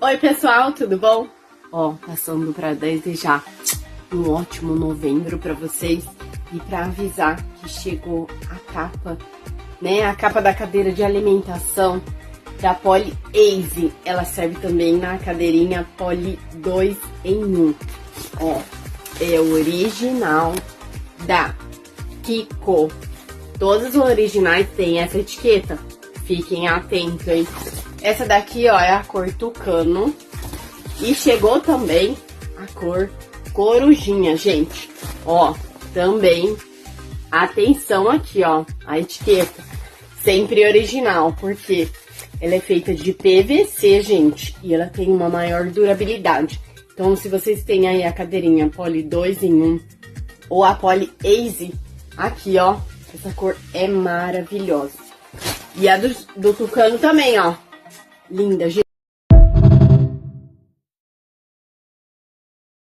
Oi pessoal, tudo bom? Ó, passando para desejar um ótimo novembro para vocês e para avisar que chegou a capa, né? A capa da cadeira de alimentação da Poly Easy. Ela serve também na cadeirinha Poly 2 em 1. Ó, é o original da Kiko. Todas as originais têm essa etiqueta. Fiquem atentos, hein? Essa daqui, ó, é a cor tucano. E chegou também a cor corujinha, gente. Ó, também, atenção aqui, ó, a etiqueta. Sempre original, porque ela é feita de PVC, gente. E ela tem uma maior durabilidade. Então, se vocês têm aí a cadeirinha Poly 2 em 1 ou a Poly Easy, aqui, ó, essa cor é maravilhosa. E a do tucano também, ó. Linda, gente.